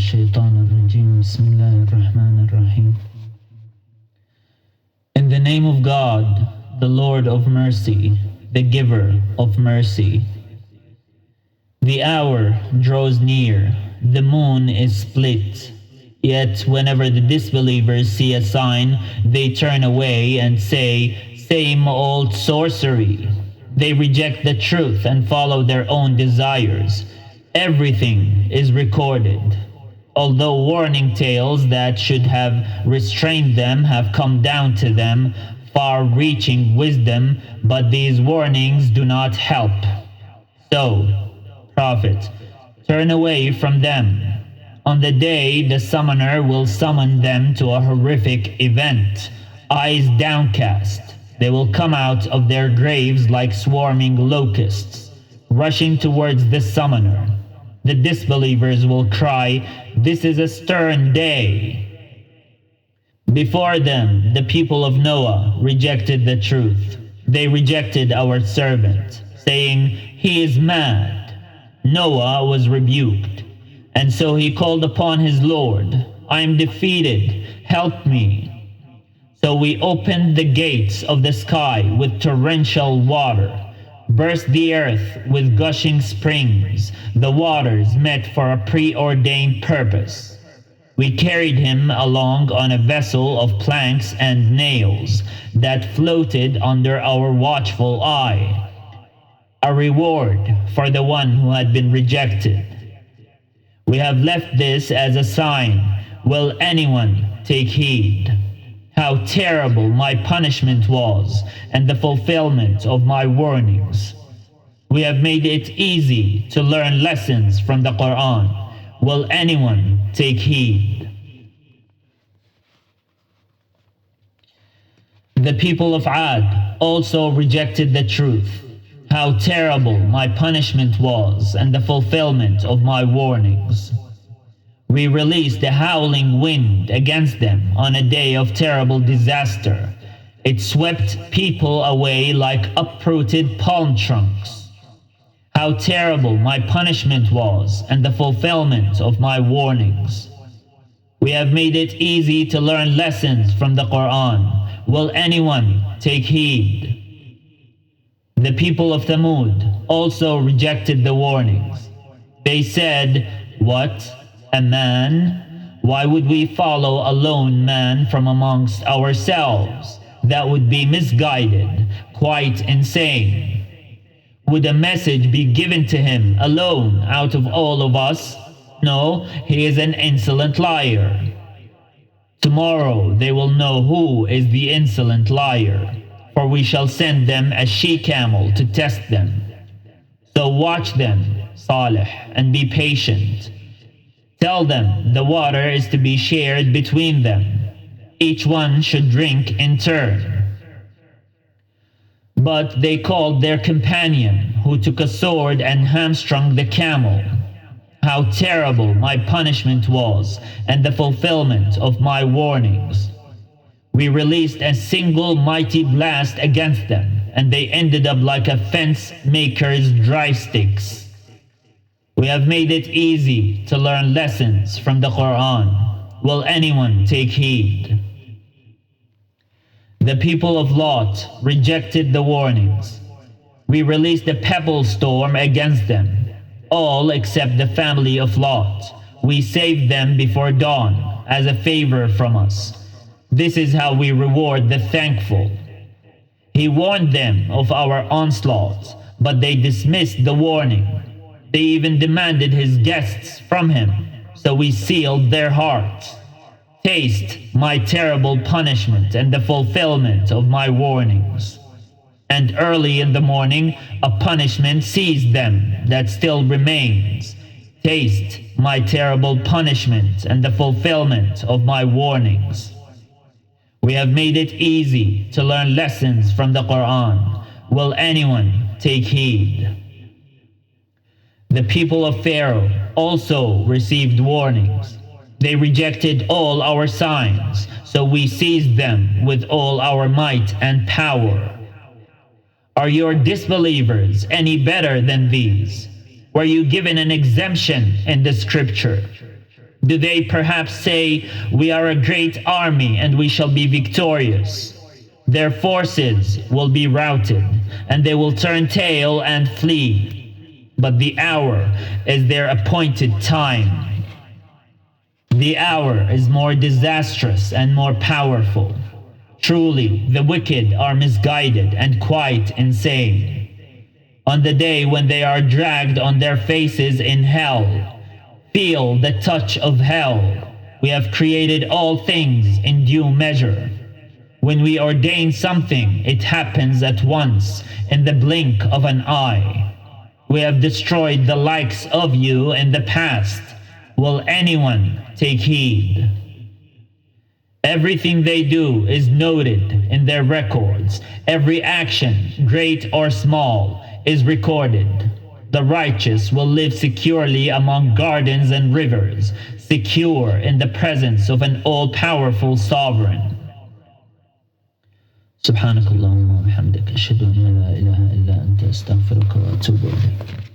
الشيطان الرجيم بسم الله الرحمن الرحيم. In the name of God, the Lord of mercy, the giver of mercy. The hour draws near, the moon is split. Yet whenever the disbelievers see a sign, they turn away and say, "Same old sorcery." They reject the truth and follow their own desires. Everything is recorded. Although warning tales that should have restrained them have come down to them, far-reaching wisdom, but these warnings do not help. So, Prophet, turn away from them. On the day the summoner will summon them to a horrific event, eyes downcast. They will come out of their graves like swarming locusts, rushing towards the summoner. The disbelievers will cry, "This is a stern day." Before them, the people of Noah rejected the truth. They rejected our servant, saying, "He is mad." Noah was rebuked, and so he called upon his Lord, "I am defeated, help me." So we opened the gates of the sky with torrential water, burst the earth with gushing springs. The waters met for a preordained purpose. We carried him along on a vessel of planks and nails that floated under our watchful eye, a reward for the one who had been rejected. We have left this as a sign. Will anyone take heed? How terrible my punishment was, and the fulfillment of my warnings. We have made it easy to learn lessons from the Quran. Will anyone take heed? The people of Ad also rejected the truth. How terrible my punishment was, and the fulfillment of my warnings. We released a howling wind against them on a day of terrible disaster. It swept people away like uprooted palm trunks. How terrible my punishment was, and the fulfillment of my warnings. We have made it easy to learn lessons from the Quran. Will anyone take heed? The people of Thamud also rejected the warnings. They said, "What? A man? Why would we follow a lone man from amongst ourselves? That would be misguided, quite insane. Would a message be given to him alone out of all of us? No, he is an insolent liar." Tomorrow they will know who is the insolent liar, for we shall send them a she-camel to test them. So watch them, Salih, and be patient. Tell them the water is to be shared between them. Each one should drink in turn. But they called their companion, who took a sword and hamstrung the camel. How terrible my punishment was, and the fulfillment of my warnings. We released a single mighty blast against them, and they ended up like a fence maker's dry sticks. We have made it easy to learn lessons from the Quran. Will anyone take heed? The people of Lot rejected the warnings. We released a pebble storm against them, all except the family of Lot. We saved them before dawn as a favor from us. This is how we reward the thankful. He warned them of our onslaught, but they dismissed the warning. They even demanded his guests from him, so we sealed their hearts. Taste my terrible punishment and the fulfillment of my warnings. And early in the morning, a punishment seized them that still remains. Taste my terrible punishment and the fulfillment of my warnings. We have made it easy to learn lessons from the Quran. Will anyone take heed? The people of Pharaoh also received warnings. They rejected all our signs, so we seized them with all our might and power. Are your disbelievers any better than these? Were you given an exemption in the scripture? Do they perhaps say, "We are a great army and we shall be victorious"? Their forces will be routed, and they will turn tail and flee. But the hour is their appointed time. The hour is more disastrous and more powerful. Truly, the wicked are misguided and quite insane. On the day when they are dragged on their faces in hell, feel the touch of hell. We have created all things in due measure. When we ordain something, it happens at once, in the blink of an eye. We have destroyed the likes of you in the past. Will anyone take heed? Everything they do is noted in their records. Every action, great or small, is recorded. The righteous will live securely among gardens and rivers, secure in the presence of an all-powerful sovereign. سبحانك اللهم وبحمدك أشهد أن لا إله إلا أنت أستغفرك وأتوب إليك.